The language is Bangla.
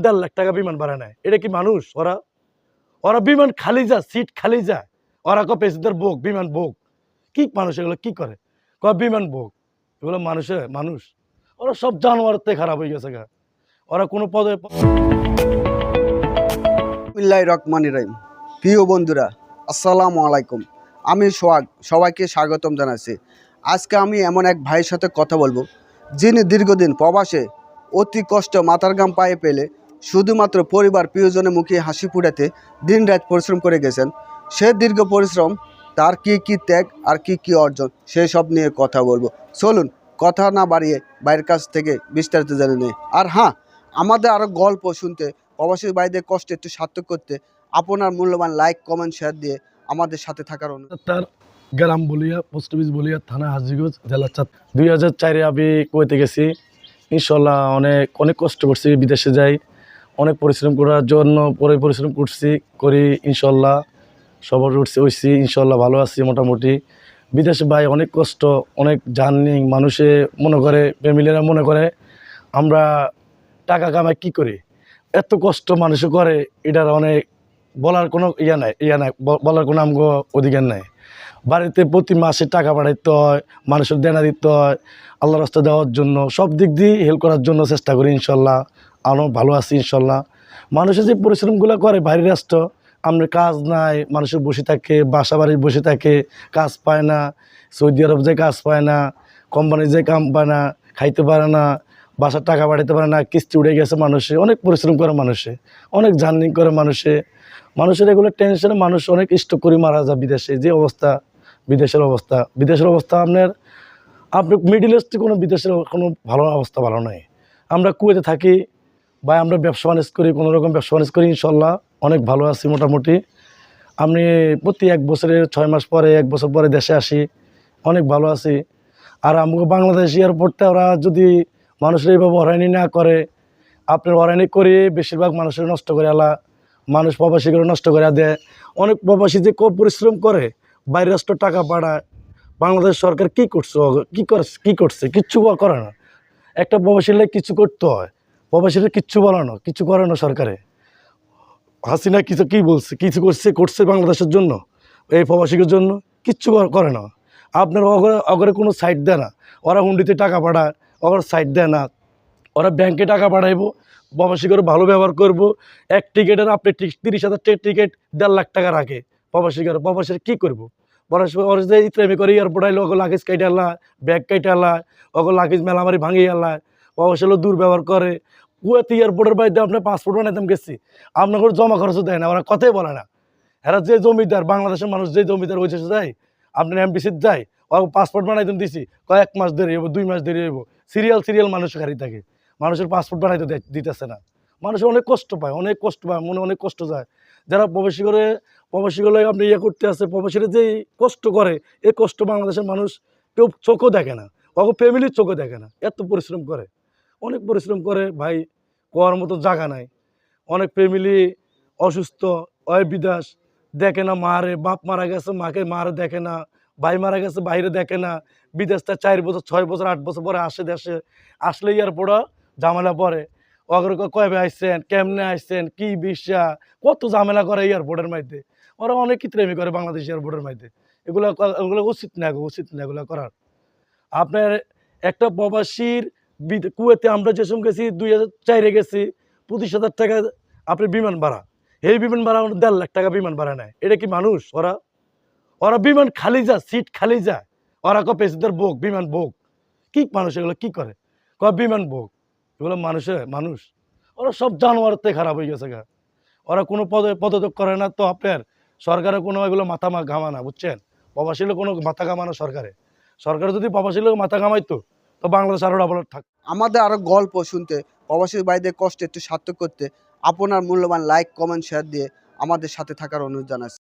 1.5 লাখ টাকা বিমান ভাড়া নেয়। এটা কি মানুষ? ওরা ওরা বিমান খালি যায়, সিট খালি যায়। ওরা কয় প্যাসেঞ্জার বোক, বিমান বোক। কি মানুষ এগুলো কি করে? কয় বিমান বোক। এগুলো মানুষ? ওরা সব জানোয়ারের থেকে খারাপ হয়ে গেছে গা। ওরা কোনো পদে বিসমিল্লাহির রহমানির রহিম। প্রিয় বন্ধুরা, আসসালামু আলাইকুম। আমি সোহাগ, সবাইকে স্বাগতম জানাচ্ছি। আজকে আমি এমন এক ভাইয়ের সাথে কথা বলবো, যিনি দীর্ঘদিন প্রবাসে অতি কষ্ট মাথার ঘাম পায়ে পেলে শুধুমাত্র পরিবার প্রিয়জনের মুখে হাসি ফুটাতে দিনরাত পরিশ্রম করে গেছেন। সে দীর্ঘ পরিশ্রম, তার কি ত্যাগ আর কি অর্জন, সেই সব নিয়ে কথা বলবো। চলুন কথা না বাড়িয়ে বাইরের কাছ থেকে বিস্তারিত জেনে নেই। আর হ্যাঁ, আমাদের আরও গল্প শুনতে, প্রবাসী ভাইদের কষ্ট একটু সার্থক করতে আপনার মূল্যবান লাইক, কমেন্ট, শেয়ার দিয়ে আমাদের সাথে থাকার অনুরোধ। তার গ্রাম বলিয়া, পোস্ট অফিস বলিয়া, থানা হাজীগঞ্জ, জেলা 2004-এ আমি কুয়েতে গেছি। ইনশাল্লাহ অনেক কষ্ট করছি, বিদেশে যাই অনেক পরিশ্রম করার জন্য, পরিশ্রম করি ইনশাল্লাহ সবার হইছি ইনশাল্লাহ, ভালো আছি মোটামুটি। বিদেশে ভাই অনেক কষ্ট, অনেক জার্নি। মানুষে মনে করে, ফ্যামিলিরা মনে করে আমরা টাকা কামাই কি করি, এত কষ্ট মানুষে করে, এটার অনেক বলার কোনো নাই, বলার কোনো আমগো অধিকার নাই। বাড়িতে প্রতি মাসে টাকা পাঠাইতে হয়, মানুষের দেনা দিতে হয়, আল্লাহর রাস্তা দেওয়ার জন্য, সব দিক দিয়ে হেল্প করার জন্য চেষ্টা করি ইনশাল্লাহ। আরও ভালো আছি ইনশাল্লাহ। মানুষের যে পরিশ্রমগুলো করে বাইরের রাষ্ট্র, আমরা কাজ নাই, মানুষের বসে থাকে, বাসা বাড়ি বসে থাকে, কাজ পায় না, সৌদি আরব যে কাজ পায় না, কোম্পানির যে কাম পায় না, খাইতে পারে না, বাসার টাকা পাঠাতে পারে না, কিস্তি উঠে গেছে মানুষে, অনেক পরিশ্রম করে মানুষে, অনেক জার্নি করে মানুষের এগুলো টেনশনে মানুষ অনেক স্ট্রোক করে মারা যায় বিদেশে। যে অবস্থা, বিদেশের অবস্থা আপনি মিডিল ইস্টে কোনো বিদেশের কোনো ভালো নয়। আমরা কুয়েতে থাকি বা আমরা ব্যবসা বাণিজ্য করি, কোনো রকম ব্যবসা বাণিজ্য করি ইনশাল্লাহ, অনেক ভালো আছি মোটামুটি। আমি প্রতি 1 বছরের 6 মাস পরে, 1 বছর পরে দেশে আসি, অনেক ভালো আছি। আর আমাকে বাংলাদেশ এয়ারপোর্টে ওরা যদি মানুষের এইভাবে হয়রানি না করে, আপনার হয়রানি করে বেশিরভাগ মানুষের নষ্ট করে মানুষ প্রবাসী করে নষ্ট করে দেয়। অনেক প্রবাসী যে পরিশ্রম করে, বাইরের রাষ্ট্র টাকা পাঠায়, বাংলাদেশ সরকার কি করছে কিচ্ছু করে না। একটা প্রবাসীর কিছু করতে হয়, প্রবাসীরা কিছু করে না সরকারে। হাসিনা কি বলছে, করছে বাংলাদেশের জন্য, এই প্রবাসীদের জন্য কিচ্ছু করে না। আপনার অগরে কোনো সাইড দেয় না, ওরা হুন্ডিতে টাকা পাঠায়, ওরা সাইড দেয় না, ওরা ব্যাংকে টাকা পাঠাইবো, প্রবাসী করে ভালো ব্যবহার করবো। এক টিকিটের আপনি 30,000 টিকিট 1.5 লাখ টাকা রাখে প্রবাসীর কী করবো? ওরা যে ইত্রামি করে এয়ারপোর্ট আইলে ওগুলো লাগেজ কাইটে আল্লাহ, ব্যাগ কাইটে আল্লাহ, ওগুলো লাগেজ মেলামারি ভাঙিয়ে আল্লাহ, প্রবাসী হলো দুর্ব্যবহার করে। কুয়েতে এয়ারপোর্টের বাইরে আপনার পাসপোর্ট বানাইতাম গেছি, আপনার করে জমা খরচও দেয় না, ওরা কথাই বলে না। এরা যে জমিদার, বাংলাদেশের মানুষ যে জমিদার ওই দেশে যায়, আপনার এমবিসিতে যায়, ও পাসপোর্ট বানাইতাম দিছি, কয়েক মাস দেরি হইব, 2 মাস দেরি হইব, সিরিয়াল মানুষ গাড়ি থাকে, মানুষের পাসপোর্ট বানাইতে দিতেছে না। মানুষের অনেক কষ্ট পায়, মনে অনেক কষ্ট যায়। যারা প্রবাসীগুলো আপনি করতে আসে, প্রবাসীরা যে কষ্ট করে, এই কষ্ট বাংলাদেশের মানুষ কেউ চোখও দেখে না, ওকে ফ্যামিলির চোখও দেখে না। এত পরিশ্রম করে, অনেক পরিশ্রম করে ভাই, কোয়ার মতো জায়গা নাই। অনেক ফ্যামিলি অসুস্থ, বিদেশ দেখে না, মারে বাপ মারা গেছে, মারে দেখে না, ভাই মারা গেছে, বাইরে দেখে না, বিদেশটা 4 বছর 6 বছর 8 বছর পরে আসে দেশে, আসলে এয়ারপোর্ট ঝামেলা পড়ে, ওগুলো কবে আসছেন, কেমনে আসছেন, কি বিষা, কত ঝামেলা করে এয়ারপোর্টের মধ্যে। ওরা অনেক কিত্রেমি করে বাংলাদেশ এয়ারপোর্টের মধ্যে। এগুলো উচিত না এগুলো করার। আপনার একটা প্রবাসীর কুয়েতে আমরা যে সময় গেছি 2004-এ গেছি, 25,000 টাকা আপনার বিমান ভাড়া। এই বিমান ভাড়া 1.5 লাখ টাকা বিমান ভাড়া নেয়। এটা কি মানুষ? ওরা বিমান খালি যায়, সিট খালি যায়, ওরা কয় প্যাসেঞ্জার বোক, বিমান বোক। কি মানুষ এগুলো কি করে? কয় বিমান বোক। এগুলো মানুষ? ওরা সব জানোয়ারের থেকে খারাপ হয়ে গেছে গা। ওরা কোনো পদত্যাগ করে না, তো আপনার সরকারের কোনো এগুলো মাথা ঘামা না, বুঝছেন? প্রবাসী লোক কোনো মাথা ঘামানো সরকার যদি প্রবাসী লোক মাথা ঘামাইতো, তো বাংলাদেশ আরো ডবল থাকতো। আমাদের আরও গল্প শুনতে, প্রবাসী ভাইদের কষ্ট একটু সার্থক করতে আপনার মূল্যবান লাইক, কমেন্ট, শেয়ার দিয়ে আমাদের সাথে থাকার অনুরোধ জানাচ্ছি।